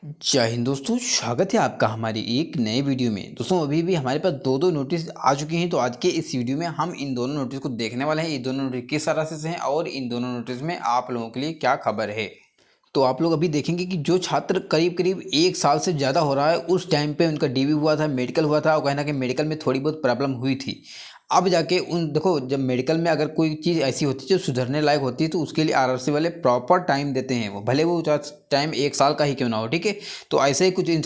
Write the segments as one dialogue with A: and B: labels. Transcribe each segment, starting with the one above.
A: जय हिंद दोस्तों, स्वागत है आपका हमारी एक नए वीडियो में। दोस्तों अभी भी हमारे पास दो नोटिस आ चुके हैं, तो आज के इस वीडियो में हम इन दोनों नोटिस को देखने वाले हैं। ये दोनों नोटिस किस तरह से हैं और इन दोनों नोटिस में आप लोगों के लिए क्या खबर है। तो आप लोग अभी देखेंगे कि जो छात्र करीब करीब 1 साल से ज़्यादा हो रहा है, उस टाइम पे उनका डीवी हुआ था, मेडिकल हुआ था और कहीं ना कहीं मेडिकल में थोड़ी बहुत प्रॉब्लम हुई थी। अब जाके उन देखो, जब मेडिकल में अगर कोई चीज़ ऐसी होती है जो सुधरने लायक होती है, तो उसके लिए आरआरसी वाले प्रॉपर टाइम देते हैं। वो भले वो टाइम 1 साल का ही क्यों ना हो, ठीक है। तो ऐसे ही कुछ इन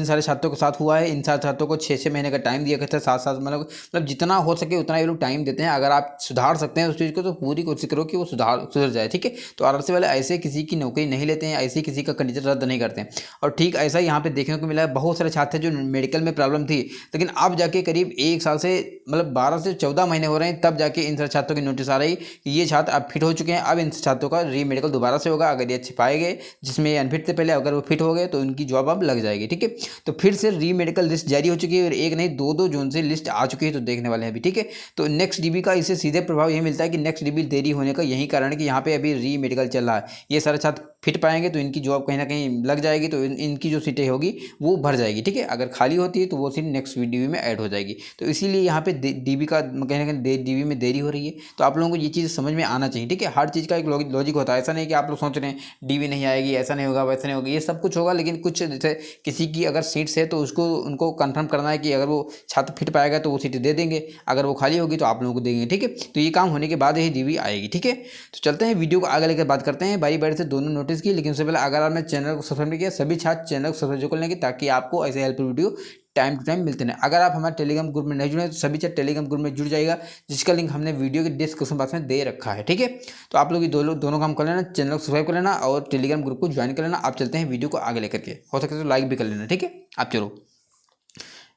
A: सारे छात्रों के साथ हुआ है। इन सारे छात्रों को 6-6 महीने का टाइम दिया गया था, 7-7 मतलब जितना हो सके उतना ये लोग टाइम देते हैं। अगर आप सुधार सकते हैं उस चीज़ को, तो पूरी कोशिश करो कि वो सुधर जाए, ठीक है। तो आरआरसी वाले ऐसे किसी की नौकरी नहीं लेते हैं, ऐसे किसी का कंडीशन रद्द नहीं करते हैं। और ठीक ऐसा ही यहाँ पे देखने को मिला है। बहुत सारे छात्र थे जो मेडिकल में प्रॉब्लम थी, लेकिन अब जाके करीब 1 साल से मतलब 12 से 14 महीने हो रहे हैं, तब जाके इन सारे छात्रों की नोटिस आ रही कि ये छात्र अब फिट हो चुके हैं। अब इन छात्रों का री मेडिकल दोबारा से होगा। अगर ये अच्छे पाए गए, जिसमें ये अनफिट थे पहले, अगर वो फिट हो गए तो उनकी जॉब अब लग जाएगी, ठीक है। तो फिर से री मेडिकल लिस्ट जारी हो चुकी है और एक नहीं दो जून से लिस्ट आ चुकी है, तो देखने वाले हैं अभी, ठीक है। तो नेक्स्ट डीबी का इससे सीधे प्रभाव यही मिलता है कि नेक्स्ट डीबी देरी होने का यही कारण है कि यहाँ पे अभी री मेडिकल चल रहा है। ये सारे छात्र फिट पाएंगे तो इनकी जॉब कहीं ना कहीं लग जाएगी, तो इनकी जो सीटें होगी वो भर जाएगी, ठीक है। अगर खाली होती है तो वो सीट नेक्स्ट डीबी में ऐड हो जाएगी। तो इसीलिए यहाँ पे डीबी का कहीं ना कहीं डीबी में देरी हो रही है। तो आप लोगों को ये चीज़ समझ में आना चाहिए, ठीक है। हर चीज़ का एक लॉजिक होता है। ऐसा नहीं कि आप लोग सोच रहे हैं डीबी नहीं आएगी, ऐसा नहीं होगा, वैसा नहीं होगा। ये सब कुछ होगा, लेकिन कुछ जैसे किसी की अगर सीट्स है तो उसको उनको कंफर्म करना है कि अगर वो छात्र फिट पाएगा तो वो सीटें दे देंगे, अगर वो खाली होगी तो आप लोगों को देंगे, ठीक है। तो ये काम होने के बाद ही डीबी आएगी, ठीक है। तो चलते हैं वीडियो को आगे लेकर बात करते हैं बारी बारी से दोनों नोटिस की। लेकिन उससे पहले अगर आपने चैनल को सब्सक्राइब नहीं किया, सभी छात्र चैनल को सब्सक्राइब कर लेंगे ताकि आपको ऐसे helpful video time to time मिलते हैं। अगर आप हमारे टेलीग्राम ग्रुप में नहीं जुड़े तो सभी छात्र टेलीग्राम ग्रुप में जुड़ जाएगा, जिसका लिंक हमने वीडियो के डिस्क्रिप्शन बॉक्स में दे रखा है, ठीक है। तो आप लोग ये दोनों काम कर लेना, चैनल को सब्सक्राइब कर लेना और टेलीग्राम ग्रुप को ज्वाइन कर लेना। आप चलते हैं वीडियो को आगे लेकर के, हो सके तो लाइक भी कर लेना, ठीक है। आप चलो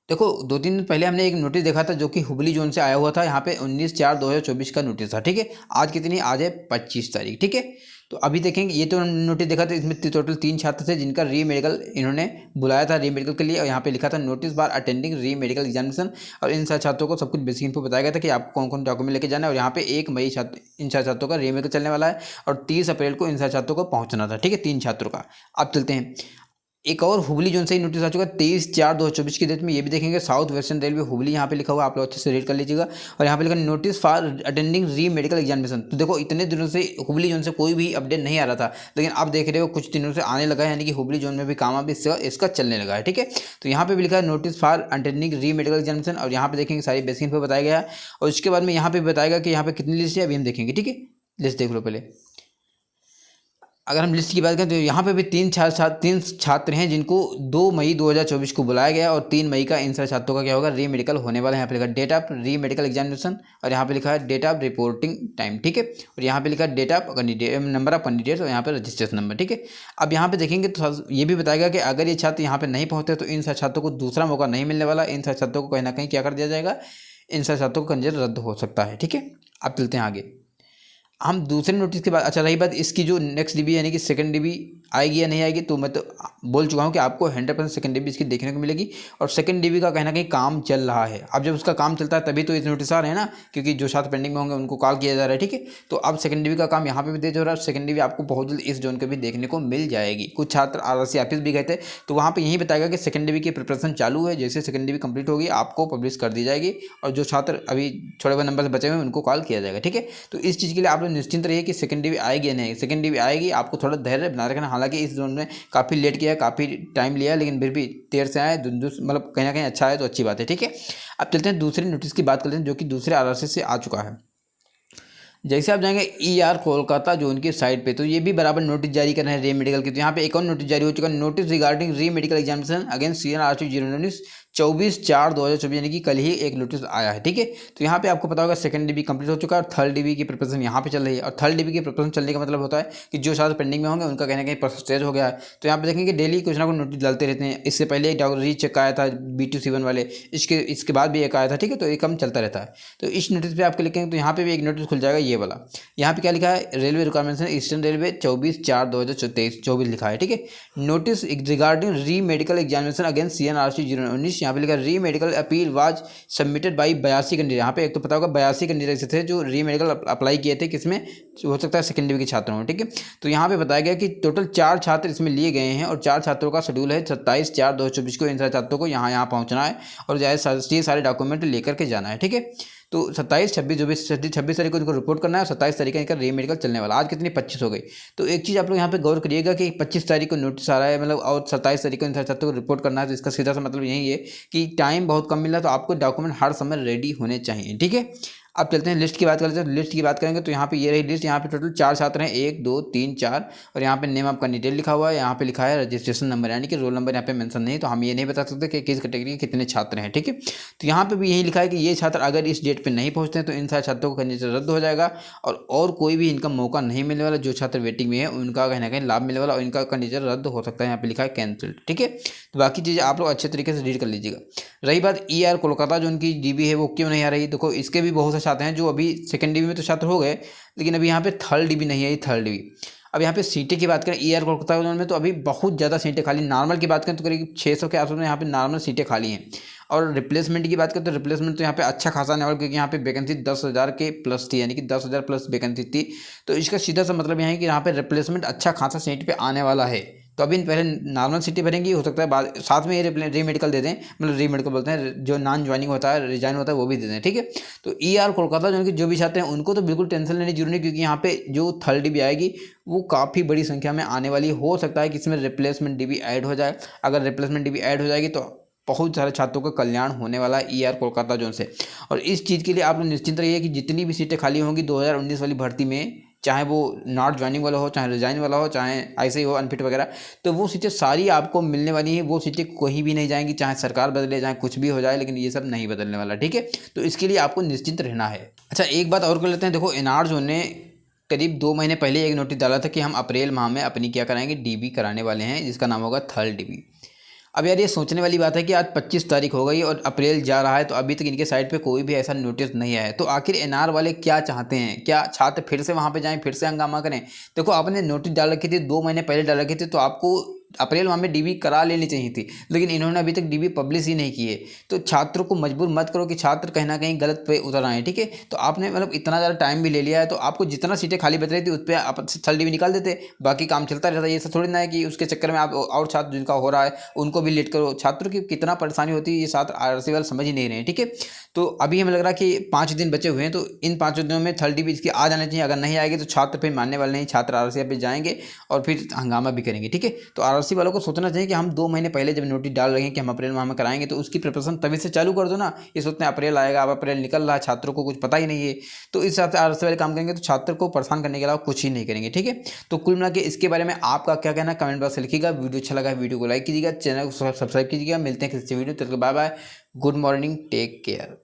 A: देखो, 2-3 दिन पहले हमने एक नोटिस देखा था जो कि हुबली जोन से आया हुआ था। यहाँ पे 19/4/2024 का नोटिस था, ठीक है। आज कितनी, आज है 25 तारीख, ठीक है। तो अभी देखेंगे, ये तो नोटिस देखा था, इसमें टोटल 3 छात्र थे जिनका री मेडिकल इन्होंने बुलाया था री मेडिकल के लिए। और यहाँ पे लिखा था नोटिस बार अटेंडिंग री मेडिकल एग्जामिनेशन। और इन सारे छात्रों को सब कुछ बेसिक इन्फो बताया गया था कि आपको कौन कौन डॉक्यूमेंट लेके जाना है। और यहाँ पे 1 मई इन सारे छात्रों का री मेडिकल चलने वाला है और 30 अप्रैल को इन सारे छात्रों को पहुँचना था, ठीक है, 3 छात्रों का। अब चलते हैं, एक और हुबली जोन से ही नोटिस आ चुका है 23/4/2024 की डेट में। ये भी देखेंगे साउथ वेस्टर्न रेलवे हुबली, यहाँ पे लिखा हुआ, आप लोग अच्छे से रीड कर लीजिएगा। और यहाँ पे लिखा नोटिस फॉर अटेंडिंग री मेडिकल एग्जामिनेशन। तो देखो, इतने दिनों से हुबली जोन से कोई भी अपडेट नहीं आ रहा था, लेकिन अब देख रहे हो कुछ दिनों से आने लगा है, यानी कि हुबली जोन में भी काम अब इसका चलने लगा है, ठीक है। तो यहाँ पे भी लिखा है नोटिस फॉर अटेंडिंग री मेडिकल एग्जामिनेशन। और यहाँ पे देखेंगे सारी बेसिक इन्फो बताया गया है। और उसके बाद में यहाँ पे बताएगा कि यहाँ पे कितनी लिस्ट है, अभी हम देखेंगे, ठीक है। लिस्ट देख लो पहले। अगर हम लिस्ट की बात करें तो यहाँ पे भी 3 छात्र हैं जिनको 2 मई 2024 को बुलाया गया। और 3 मई का इन सारे छात्रों का क्या होगा, री मेडिकल होने वाला है। यहाँ पे लिखा date of re medical examination और यहाँ पे लिखा है डेट ऑफ रिपोर्टिंग टाइम, ठीक है। और यहाँ पे लिखा है date of candidate, number of candidates और यहाँ पे रजिस्ट्रेशन नंबर, ठीक है। अब यहाँ पे देखेंगे तो ये भी बताएगा कि अगर ये छात्र यहाँ पे नहीं पहुँचते तो इन सारे छात्रों को दूसरा मौका नहीं मिलने वाला। इन सारे छात्रों को कहीं ना कहीं क्या कर दिया जाएगा, इन सारे छात्रों का कंजेट रद्द हो सकता है, ठीक है। अब चलते हैं आगे, हम दूसरे नोटिस के बाद। अच्छा, रही बात इसकी जो नेक्स्ट डीबी यानी कि सेकंड डीबी आएगी या नहीं आएगी, तो मैं तो बोल चुका हूँ कि आपको 100% सेकंड डीबी इसकी देखने को मिलेगी। और सेकंड डीबी का कहीं ना कहीं काम चल रहा है। अब जब उसका काम चलता है तभी तो इस नोटिस आ रहे हैं ना, क्योंकि जो छात्र पेंडिंग में होंगे उनको कॉल किया जा रहा है, ठीक है। तो अब सेकंड डीबी का काम यहाँ पे भी तेज हो रहा है। सेकंड डीबी आपको बहुत जल्द इस जोन के भी देखने को मिल जाएगी। कुछ छात्र आरआरसी ऑफिस भी गए थे, तो वहाँ पर यही बताएगा कि सेकंड डीबी की प्रिपरेशन चालू है। जैसे सेकंड डीबी कंप्लीट होगी आपको पब्लिश कर दी जाएगी। और जो छात्र अभी थोड़े बहुत नंबर से बचे हुए हैं उनको कॉल किया जाएगा, ठीक है। तो इस चीज़ के लिए आप लोग निश्चिंत रहिए कि सेकंड डीबी आएगी या नहीं। सेकंड डीबी आएगी, आपको थोड़ा धैर्य बना रखना। हालांकि इस जोन में काफ़ी लेट किया है, काफ़ी टाइम लिया है, लेकिन फिर भी देर से आए, मतलब कहीं ना कहीं अच्छा है तो अच्छी बात है, ठीक है। अब चलते हैं दूसरे नोटिस की बात करते हैं जो कि दूसरे आरआरसी से आ चुका है। जैसे आप जाएंगे ईआर कोलकाता जोन की साइड पे, तो ये भी बराबर नोटिस जारी कर रहे हैं री मेडिकल की। तो यहाँ पे एक और नोटिस जारी हो चुका है, नोटिस रिगार्डिंग री मेडिकल एग्जामिनेशन अगेंस्ट CNRC 019 24/4/2024, यानी कि कल ही एक नोटिस आया है, ठीक है। तो यहाँ पे आपको पता होगा सेकंड डीबी कंप्लीट हो चुका है और थर्ड डीबी की प्रिपरेशन यहाँ पे चल रही है। और थर्ड डीबी की प्रिपरेशन चलने का मतलब होता है कि जो छात्र पेंडिंग में होंगे उनका कहीं ना कहीं प्रोसेस तेज हो गया है। तो यहाँ पे देखेंगे डेली कुछ ना कुछ नोटिस डालते रहते हैं। इससे पहले एक डॉक्टर रीचेक आया था B2C1 वाले, इसके बाद भी एक आया था, ठीक है। तो ये कम चलता रहता है। तो इस नोटिस पे आपके लिखेंगे तो यहाँ पे भी एक नोटिस खुल जाएगा, ये वाला। यहाँ पे क्या लिखा है, रेलवे रिक्वायरमेंट्स ईस्टर्न रेलवे 24/4/2023 लिखा है, ठीक है। नोटिस रिगार्डिंग री मेडिकल एग्जामिनेशन अगेंस्ट CNRC 019, यहाँ पे लिखा री medical appeal was submitted by 82 candidate. यहाँ पे एक तो पता होगा 82 कैंडिडेट ऐसे थे जो री मेडिकल अप्लाई किए थे, किसमें हो सकता है सेकेंड डिवीजन के छात्रों में, ठीक है। तो यहाँ पे बताया गया कि टोटल 4 छात्र इसमें लिए गए हैं और 4 छात्रों का शेड्यूल है 27/4/2024 को इन सारे छात्रों को यहाँ पहुँचना है और ये सारे डॉक्यूमेंट लेकर के जाना है, ठीक है। तो 27, 26, 26 तारीख को इनको रिपोर्ट करना है और 27 तारीख का इनका री मेडिकल चलने वाला। आज कितनी 25 हो गई। तो एक चीज़ आप लोग यहाँ पे गौर करिएगा कि 25 तारीख को नोटिस आ रहा है मतलब, और 27 तारीख को इन छात्रों को रिपोर्ट करना है। तो इसका सीधा सा मतलब यही है कि टाइम बहुत कम मिल रहा है, तो आपको डॉक्यूमेंट हर समय रेडी होने चाहिए, ठीक है। अब चलते हैं लिस्ट की बात करते हैं। तो लिस्ट की बात करेंगे तो यहाँ पे ये रही लिस्ट। यहाँ पे टोटल 4 छात्र हैं, 1 2 3 4, और यहाँ पे नेम ऑफ कैंडिडेट लिखा हुआ है। यहाँ पे लिखा है रजिस्ट्रेशन नंबर, यानी कि रोल नंबर यहाँ पे मेंशन नहीं, तो हम ये नहीं बता सकते कि किस कैटेगरी के कितने छात्र हैं, ठीक है। तो यहाँ पे भी यही लिखा है कि ये छात्र अगर इस डेट पे नहीं पहुँचते हैं तो इन सारे छात्रों को कैंडिडेट रद्द हो जाएगा और कोई भी इनका मौका नहीं मिलने वाला। जो छात्र वेटिंग में है उनका कहीं ना कहीं लाभ मिलने वाला और इनका कैंडिडेट रद्द हो सकता है। यहाँ पे लिखा है कैंसिल्ड, ठीक है। तो बाकी चीज़ें आप लोग अच्छे तरीके से रीड कर लीजिएगा। रही बात ER कोलकाता जो उनकी DB है वो क्यों नहीं आ रही, देखो इसके भी बहुत से छात्र हैं जो अभी सेकेंड DB में तो छात्र हो गए, लेकिन अभी यहाँ पे थर्ड DB नहीं है, थर्ड DB। अब यहाँ पे सीटें की बात करें ER कोलकाता में तो अभी बहुत ज़्यादा सीटें खाली। नॉर्मल की बात करें तो करीब 600 के आसपास में यहाँ पे नॉर्मल सीटें खाली हैं। और रिप्लेसमेंट की बात करें तो रिप्लेसमेंट तो यहाँ पे अच्छा खासा आने वाला, क्योंकि यहाँ पे वैकेंसी 10,000 के प्लस थी, यानी कि 10,000 प्लस वैकेंसी थी। तो इसका सीधा सा मतलब यहाँ है कि यहाँ पे रिप्लेसमेंट अच्छा खासा सीट पे आने वाला है। तो अभी पहले नॉर्मल सीटें भरेंगी, हो सकता है बाद साथ में ये री मेडिकल दे दें, मतलब री मेडिकल बोलते हैं जो नॉन ज्वाइनिंग होता है, रिजाइन होता है, वो भी दे दें, ठीक है। तो ER कोलकाता जो भी छात्र हैं उनको तो बिल्कुल टेंशन लेने की जरूरत नहीं, क्योंकि यहाँ पे जो थर्ड DB आएगी वो काफ़ी बड़ी संख्या में आने वाली। हो सकता है कि इसमें रिप्लेसमेंट DB ऐड हो जाए। अगर रिप्लेसमेंट DB ऐड हो जाएगी तो बहुत सारे छात्रों का कल्याण होने वाला है ER कोलकाता जोन से। और इस चीज़ के लिए आप लोग निश्चिंत रहिए कि जितनी भी सीटें खाली होंगी 2019 वाली भर्ती में, चाहे वो नॉट ज्वाइनिंग वाला हो, चाहे रिजाइन वाला हो, चाहे ऐसे ही हो अनफिट वगैरह, तो वो सीटें सारी आपको मिलने वाली हैं। वो सीटें कहीं भी नहीं जाएंगी, चाहे सरकार बदले, चाहे कुछ भी हो जाए, लेकिन ये सब नहीं बदलने वाला, ठीक है। तो इसके लिए आपको निश्चिंत रहना है। अच्छा, एक बात और कर लेते हैं। देखो NR जोन ने करीब 2 महीने पहले एक नोटिस डाला था कि हम अप्रैल माह में अपनी क्या कराएंगे, DB कराने वाले हैं, जिसका नाम होगा थर्ड DB। अब यार ये सोचने वाली बात है कि आज 25 तारीख हो गई और अप्रैल जा रहा है, तो अभी तक इनके साइड पे कोई भी ऐसा नोटिस नहीं आया है। तो आखिर NR वाले क्या चाहते हैं? क्या छात्र फिर से वहाँ पे जाएं, फिर से हंगामा करें? देखो, आपने नोटिस डाल रखी थी 2 महीने पहले डाल रखी थी, तो आपको अप्रैल माह में DB करा लेनी चाहिए थी, लेकिन इन्होंने अभी तक DB पब्लिश ही नहीं की है। तो छात्रों को मजबूर मत करो कि छात्र कहीं ना कहीं गलत पे उतर आए, ठीक है। तो आपने मतलब इतना ज़्यादा टाइम भी ले लिया है, तो आपको जितना सीटें खाली बच रही थी उस पर आप थर्ड DB निकाल देते, बाकी काम चलता रहता। ये सब थोड़ी ना है कि उसके चक्कर में आप और छात्र जिनका हो रहा है उनको भी लेट करो। छात्रों की कितना परेशानी होती है ये छात्र RC वाले समझ ही नहीं रहे हैं, ठीक है। तो अभी हमें लग रहा है कि 5 दिन बचे हुए हैं, तो इन 5 दिनों में थर्ड DB इसकी आ जाना चाहिए। अगर नहीं आएगी तो छात्र फिर मानने वाले नहीं, छात्र RC पे जाएंगे और फिर हंगामा भी करेंगे, ठीक है। तो RC वालों को सोचना चाहिए कि हम 2 महीने पहले जब नोटिस डाल रहे हैं कि हम अप्रैल माह में कराएंगे, तो उसकी प्रिपरेशन तभी से चालू कर दो ना। ये सोचते हैं अप्रैल आएगा, अब अप्रैल निकल रहा है, छात्रों को कुछ पता ही नहीं है। तो इस हिसाब से RC वाले काम करेंगे तो छात्र को परेशान करने के अलावा कुछ ही नहीं करेंगे, ठीक है। तो कुल मिला के इसके बारे में आपका क्या कहना है कमेंट बॉक्स में लिखिएगा। वीडियो अच्छा लगा वीडियो को लाइक कीजिएगा, चैनल को सब्सक्राइब कीजिएगा। मिलते हैं किसी वीडियो, तब तक bye bye, good morning, take care.